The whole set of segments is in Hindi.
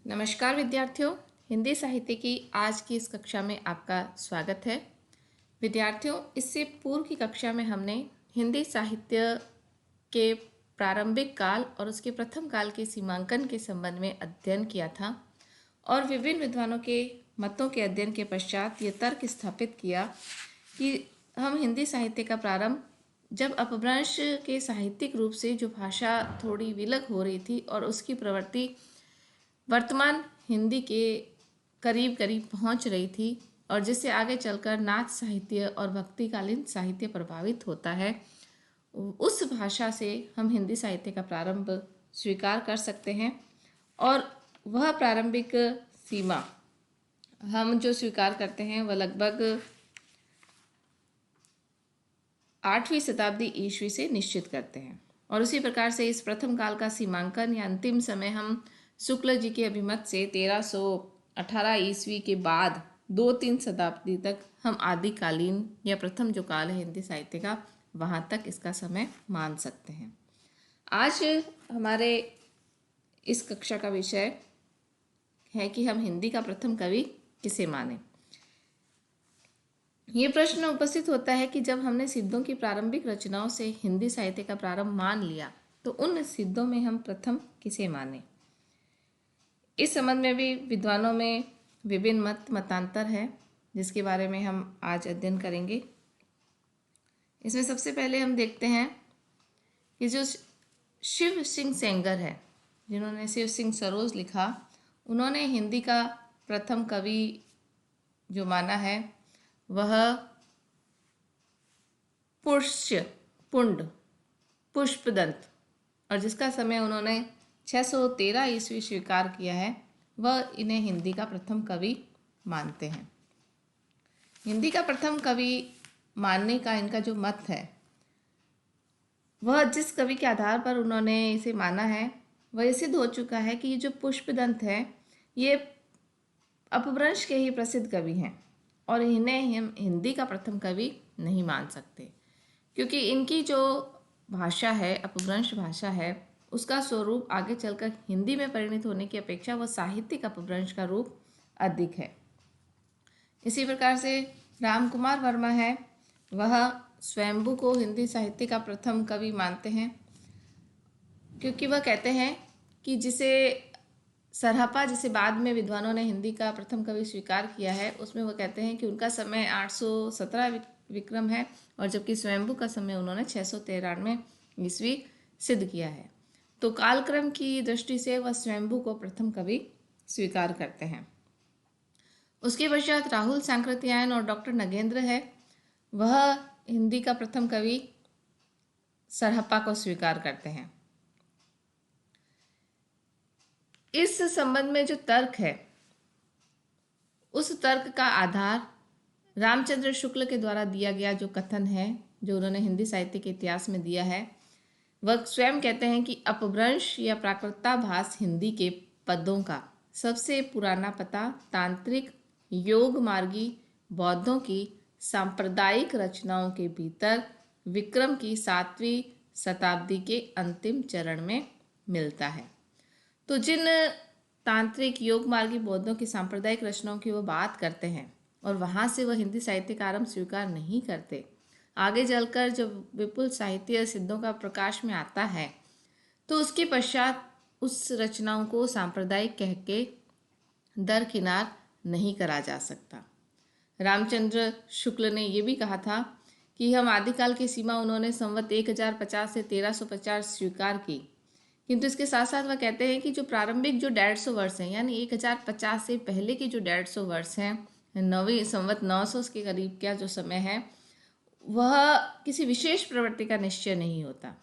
नमस्कार विद्यार्थियों, हिंदी साहित्य की आज की इस कक्षा में आपका स्वागत है। विद्यार्थियों, इससे पूर्व की कक्षा में हमने हिंदी साहित्य के प्रारंभिक काल और उसके प्रथम काल के सीमांकन के संबंध में अध्ययन किया था और विभिन्न विद्वानों के मतों के अध्ययन के पश्चात ये तर्क स्थापित किया कि हम हिंदी साहित्य का प्रारंभ जब अपभ्रंश के साहित्यिक रूप से जो भाषा थोड़ी विलग हो रही थी और उसकी प्रवृत्ति वर्तमान हिंदी के करीब करीब पहुंच रही थी और जिससे आगे चलकर नाच साहित्य और भक्तिकालीन साहित्य प्रभावित होता है, उस भाषा से हम हिंदी साहित्य का प्रारंभ स्वीकार कर सकते हैं। और वह प्रारंभिक सीमा हम जो स्वीकार करते हैं वह लगभग 8वीं शताब्दी ईस्वी से निश्चित करते हैं। और उसी प्रकार से इस प्रथम काल का सीमांकन या अंतिम समय हम शुक्ल जी के अभिमत से 1318 ईस्वी के बाद 2-3 शताब्दी तक हम आदिकालीन या प्रथम जो काल है हिंदी साहित्य का, वहाँ तक इसका समय मान सकते हैं। आज हमारे इस कक्षा का विषय है कि हम हिंदी का प्रथम कवि किसे माने। ये प्रश्न उपस्थित होता है कि जब हमने सिद्धों की प्रारंभिक रचनाओं से हिंदी साहित्य का प्रारंभ मान लिया तो उन सिद्धों में हम प्रथम किसे माने। इस संबंध में भी विद्वानों में विभिन्न मतांतर है, जिसके बारे में हम आज अध्ययन करेंगे। इसमें सबसे पहले हम देखते हैं कि जो शिव सिंह सेंगर है, जिन्होंने शिव सिंह सरोज लिखा, उन्होंने हिंदी का प्रथम कवि जो माना है वह पुष्पदंत, और जिसका समय उन्होंने 613 ईस्वी स्वीकार किया है, वह इन्हें हिंदी का प्रथम कवि मानते हैं। हिंदी का प्रथम कवि मानने का इनका जो मत है, वह जिस कवि के आधार पर उन्होंने इसे माना है वह ये सिद्ध हो चुका है कि ये जो पुष्पदंत है ये अपभ्रंश के ही प्रसिद्ध कवि हैं और इन्हें हम हिंदी का प्रथम कवि नहीं मान सकते, क्योंकि इनकी जो भाषा है, अपभ्रंश भाषा है, उसका स्वरूप आगे चलकर हिंदी में परिणत होने की अपेक्षा वह साहित्यिक अपभ्रंश का रूप अधिक है। इसी प्रकार से राम कुमार वर्मा है, वह स्वयंभू को हिंदी साहित्य का प्रथम कवि मानते हैं, क्योंकि वह कहते हैं कि जिसे सरहपा, जिसे बाद में विद्वानों ने हिंदी का प्रथम कवि स्वीकार किया है, उसमें वह कहते हैं कि उनका समय 817 विक्रम है और जबकि स्वयंभू का समय उन्होंने 693 ईस्वी सिद्ध किया है। तो कालक्रम की दृष्टि से वह स्वयंभू को प्रथम कवि स्वीकार करते हैं। उसके पश्चात राहुल सांकृत्यायन और डॉक्टर नगेंद्र है, वह हिंदी का प्रथम कवि सरहपा को स्वीकार करते हैं। इस संबंध में जो तर्क है, उस तर्क का आधार रामचंद्र शुक्ल के द्वारा दिया गया जो कथन है, जो उन्होंने हिंदी साहित्य के इतिहास में दिया है, वह स्वयं कहते हैं कि अपभ्रंश या प्राकृताभास हिंदी के पदों का सबसे पुराना पता तांत्रिक योग मार्गी बौद्धों की सांप्रदायिक रचनाओं के भीतर विक्रम की 7वीं शताब्दी के अंतिम चरण में मिलता है। तो जिन तांत्रिक योग मार्गी बौद्धों की सांप्रदायिक रचनाओं की वो बात करते हैं और वहाँ से वह हिंदी साहित्य का आरंभ स्वीकार नहीं करते, आगे चलकर जब विपुल साहित्य सिद्धों का प्रकाश में आता है तो उसके पश्चात उस रचनाओं को सांप्रदायिक कह के दरकिनार नहीं करा जा सकता। रामचंद्र शुक्ल ने यह भी कहा था कि हम आदिकाल की सीमा उन्होंने संवत 1050 से 1350 स्वीकार की, किंतु इसके साथ साथ वह कहते हैं कि जो प्रारंभिक जो 150 वर्ष हैं, यानी 1050 से पहले की जो 150 वर्ष हैं, 9वीं संवत 900 के करीब का जो समय है, वह किसी विशेष प्रवृत्ति का निश्चय नहीं होता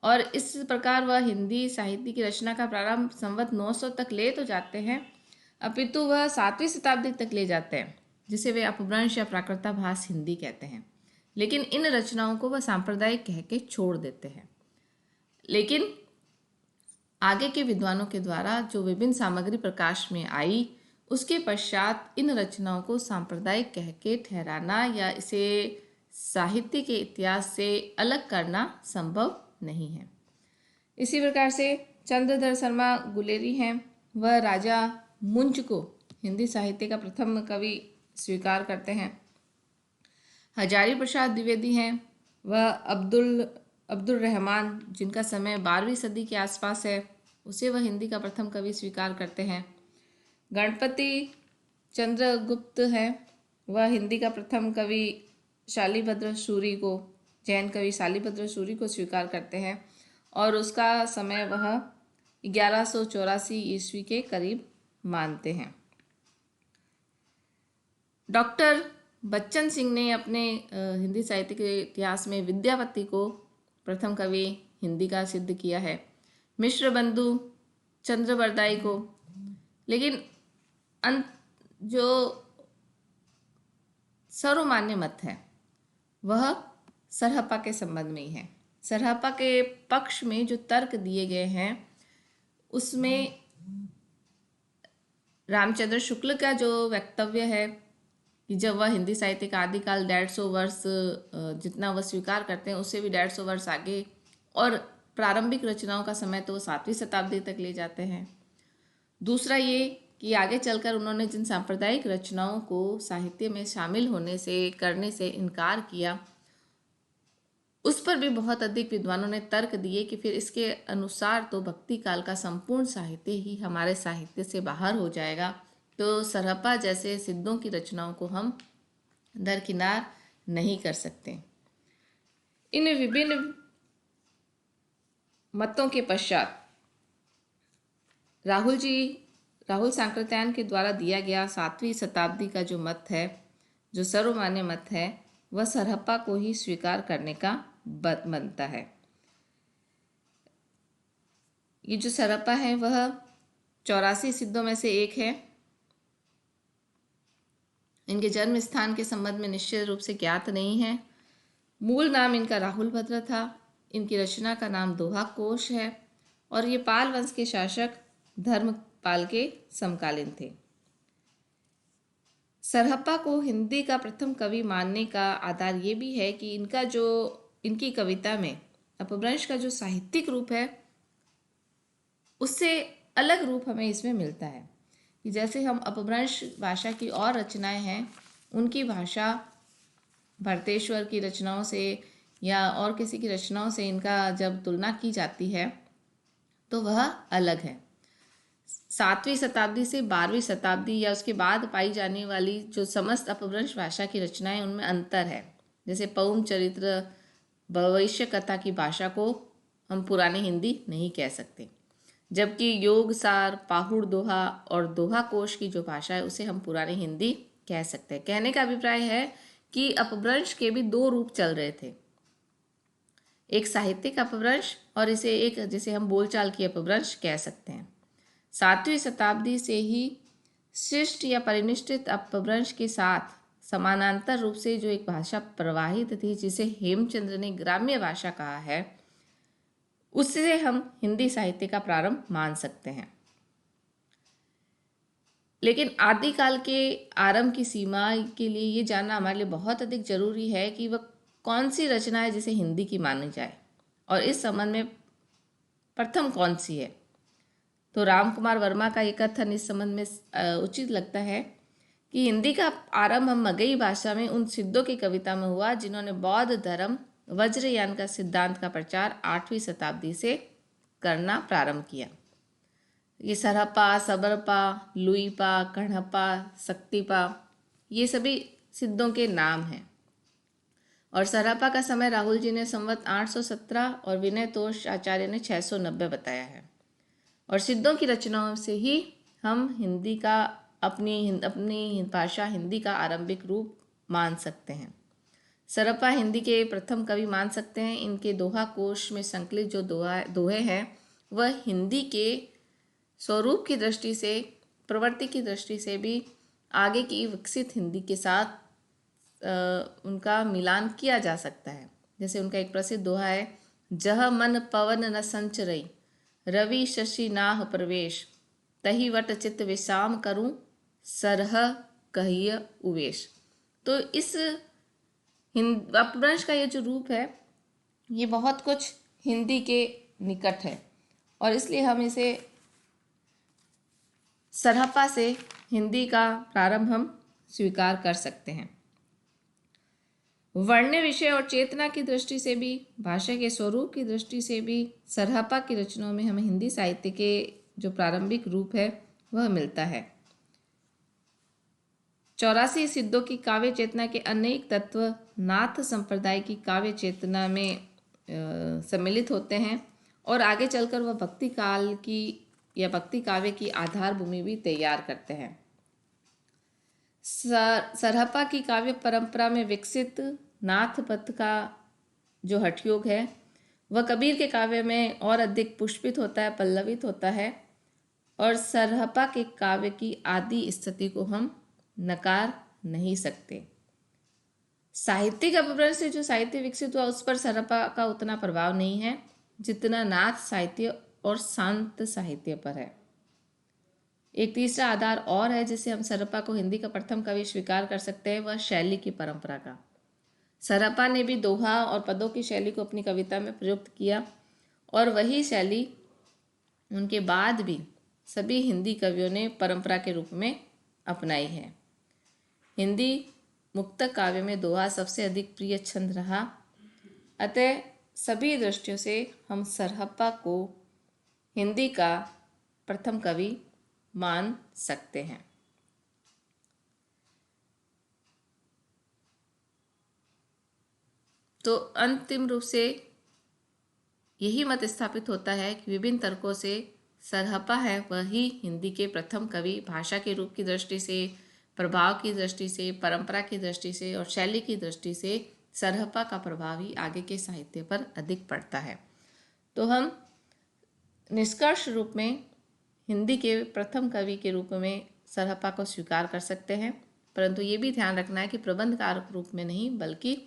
और इस प्रकार वह हिंदी साहित्य की रचना का प्रारंभ संवत 900 तक ले तो जाते हैं, अपितु वह 7वीं शताब्दी तक ले जाते हैं, जिसे वे अपभ्रंश या प्राकृताभास हिंदी कहते हैं। लेकिन इन रचनाओं को वह सांप्रदायिक कह के छोड़ देते हैं। लेकिन आगे के विद्वानों के द्वारा जो विभिन्न सामग्री प्रकाश में आई, उसके पश्चात इन रचनाओं को सांप्रदायिक कह के ठहराना या इसे साहित्य के इतिहास से अलग करना संभव नहीं है। इसी प्रकार से चंद्रधर शर्मा गुलेरी हैं, वह राजा मुंज को हिंदी साहित्य का प्रथम कवि स्वीकार करते हैं। हजारी प्रसाद द्विवेदी हैं, वह अब्दुल रहमान, जिनका समय 12वीं सदी के आसपास है, उसे वह हिंदी का प्रथम कवि स्वीकार करते हैं। गणपति चंद्रगुप्त हैं, वह हिंदी का प्रथम कवि शालिभद्र सूरी को, जैन कवि शालिभद्र सूरी को स्वीकार करते हैं और उसका समय वह 1184 ईस्वी के करीब मानते हैं। डॉक्टर बच्चन सिंह ने अपने हिंदी साहित्य के इतिहास में विद्यापति को प्रथम कवि हिंदी का सिद्ध किया है, मिश्र बंधु चंद्रबरदाई को। लेकिन जो सर्वमान्य मत है वह सरहप्पा के संबंध में ही है। सरहप्पा के पक्ष में जो तर्क दिए गए हैं उसमें रामचंद्र शुक्ल का जो वक्तव्य है कि जब वह हिंदी साहित्य का आदिकाल 150 वर्ष जितना वह स्वीकार करते हैं उससे भी 150 वर्ष आगे, और प्रारंभिक रचनाओं का समय तो वो 7वीं शताब्दी तक ले जाते हैं। दूसरा ये कि आगे चलकर उन्होंने जिन सांप्रदायिक रचनाओं को साहित्य में शामिल होने से करने से इनकार किया, उस पर भी बहुत अधिक विद्वानों ने तर्क दिए कि फिर इसके अनुसार तो भक्ति काल का संपूर्ण साहित्य ही हमारे साहित्य से बाहर हो जाएगा, तो सरहप्पा जैसे सिद्धों की रचनाओं को हम दरकिनार नहीं कर सकते। इन विभिन्न मतों के पश्चात राहुल सांकृत्यायन के द्वारा दिया गया 7वीं शताब्दी का जो मत है, जो सर्वमान्य मत है, वह सरहप्पा को ही स्वीकार करने का बनता है। ये जो सरहप्पा है वह 84 सिद्धों में से एक है। इनके जन्म स्थान के संबंध में निश्चित रूप से ज्ञात नहीं है। मूल नाम इनका राहुल भद्र था। इनकी रचना का नाम दोहा कोश है और ये पाल वंश के शासक धर्मपाल के समकालीन थे। सरहप्पा को हिंदी का प्रथम कवि मानने का आधार ये भी है कि इनकी कविता में अपभ्रंश का जो साहित्यिक रूप है उससे अलग रूप हमें इसमें मिलता है कि जैसे हम अपभ्रंश भाषा की और रचनाएं हैं, उनकी भाषा भरतेश्वर की रचनाओं से या और किसी की रचनाओं से इनका जब तुलना की जाती है तो वह अलग है। 7वीं शताब्दी से 12वीं शताब्दी या उसके बाद पाई जाने वाली जो समस्त अपभ्रंश भाषा की रचनाएं, उनमें अंतर है। जैसे पौम चरित्र, भविष्य कथा की भाषा को हम पुरानी हिंदी नहीं कह सकते, जबकि योगसार, पाहुड़ दोहा और दोहा कोश की जो भाषा है उसे हम पुरानी हिंदी कह सकते हैं। कहने का अभिप्राय है कि अपभ्रंश के भी दो रूप चल रहे थे, एक साहित्यिक अपभ्रंश और इसे एक जिसे हम बोलचाल की अपभ्रंश कह सकते हैं। 7वीं शताब्दी से ही शिष्ट या परिनिष्ठित अपभ्रंश के साथ समानांतर रूप से जो एक भाषा प्रवाहित थी, जिसे हेमचंद्र ने ग्राम्य भाषा कहा है, उससे हम हिंदी साहित्य का प्रारंभ मान सकते हैं। लेकिन आदिकाल के आरंभ की सीमा के लिए ये जानना हमारे लिए बहुत अधिक जरूरी है कि वह कौन सी रचना है जिसे हिंदी की मानी जाए और इस संबंध में प्रथम कौन सी है। तो राम कुमार वर्मा का ये कथन इस संबंध में उचित लगता है कि हिंदी का आरंभ हम मगही भाषा में उन सिद्धों की कविता में हुआ जिन्होंने बौद्ध धर्म वज्रयान का सिद्धांत का प्रचार 8वीं शताब्दी से करना प्रारंभ किया। ये सरहप्पा, सबरपा, लुईपा, कण्हप्पा, शक्तिपा, ये सभी सिद्धों के नाम हैं। और सरहप्पा का समय राहुल जी ने संवत 817 और विनय तोष आचार्य ने 690 बताया है। और सिद्धों की रचनाओं से ही हम हिंदी का अपनी भाषा हिंदी का आरंभिक रूप मान सकते हैं। सरहप्पा हिंदी के प्रथम कवि मान सकते हैं। इनके दोहा कोश में संकलित जो दोहे हैं वह हिंदी के स्वरूप की दृष्टि से, प्रवृत्ति की दृष्टि से भी आगे की विकसित हिंदी के साथ उनका मिलान किया जा सकता है। जैसे उनका एक प्रसिद्ध दोहा है, जह मन पवन न संचरई, रवि शशि नाह प्रवेश, तही वट चित्त विश्राम करूं, सरह कहिय उवेश। तो इस अपभ्रंश का ये जो रूप है ये बहुत कुछ हिंदी के निकट है और इसलिए हम इसे सरहप्पा से हिंदी का प्रारंभ हम स्वीकार कर सकते हैं। वर्ण, विषय और चेतना की दृष्टि से भी, भाषा के स्वरूप की दृष्टि से भी सरहप्पा की रचनाओं में हमें हिंदी साहित्य के जो प्रारंभिक रूप है वह मिलता है। 84 सिद्धों की काव्य चेतना के अनेक तत्व नाथ संप्रदाय की काव्य चेतना में सम्मिलित होते हैं और आगे चलकर वह भक्ति काल की या भक्ति काव्य की आधार भूमि भी तैयार करते हैं। सरहप्पा की काव्य परंपरा में विकसित नाथ पथ का जो हठयोग है वह कबीर के काव्य में और अधिक पुष्पित होता है, पल्लवित होता है, और सरहप्पा के काव्य की आदि स्थिति को हम नकार नहीं सकते। साहित्यिक अपभ्रंश से जो साहित्य विकसित हुआ उस पर सरहप्पा का उतना प्रभाव नहीं है जितना नाथ साहित्य और संत साहित्य पर है। एक तीसरा आधार और है जिसे हम सरहप्पा को हिंदी का प्रथम कवि स्वीकार कर सकते हैं, वह शैली की परंपरा का। सरहप्पा ने भी दोहा और पदों की शैली को अपनी कविता में प्रयुक्त किया और वही शैली उनके बाद भी सभी हिंदी कवियों ने परंपरा के रूप में अपनाई है। हिंदी मुक्तक काव्य में दोहा सबसे अधिक प्रिय छंद रहा, अतः सभी दृष्टियों से हम सरहप्पा को हिंदी का प्रथम कवि मान सकते हैं। तो अंतिम रूप से यही मत स्थापित होता है कि विभिन्न तर्कों से सरहप्पा है वही हिंदी के प्रथम कवि। भाषा के रूप की दृष्टि से, प्रभाव की दृष्टि से, परंपरा की दृष्टि से और शैली की दृष्टि से सरहप्पा का प्रभाव ही आगे के साहित्य पर अधिक पड़ता है। तो हम निष्कर्ष रूप में हिंदी के प्रथम कवि के रूप में सरहप्पा को स्वीकार कर सकते हैं, परंतु ये भी ध्यान रखना है कि प्रबंधकार के रूप में नहीं बल्कि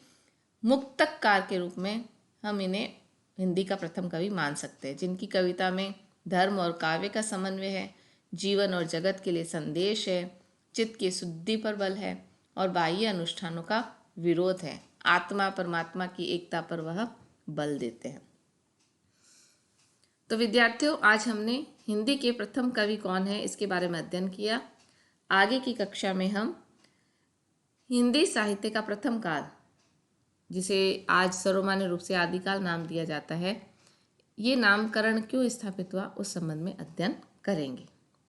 मुक्तककार के रूप में हम इन्हें हिंदी का प्रथम कवि मान सकते हैं, जिनकी कविता में धर्म और काव्य का समन्वय है, जीवन और जगत के लिए संदेश है, चित्त की शुद्धि पर बल है और बाह्य अनुष्ठानों का विरोध है। आत्मा परमात्मा की एकता पर वह बल देते हैं। तो विद्यार्थियों, आज हमने हिंदी के प्रथम कवि कौन है इसके बारे में अध्ययन किया। आगे की कक्षा में हम हिंदी साहित्य का प्रथम काल, जिसे आज सर्वमान्य रूप से आदिकाल नाम दिया जाता है, ये नामकरण क्यों स्थापित हुआ उस संबंध में अध्ययन करेंगे।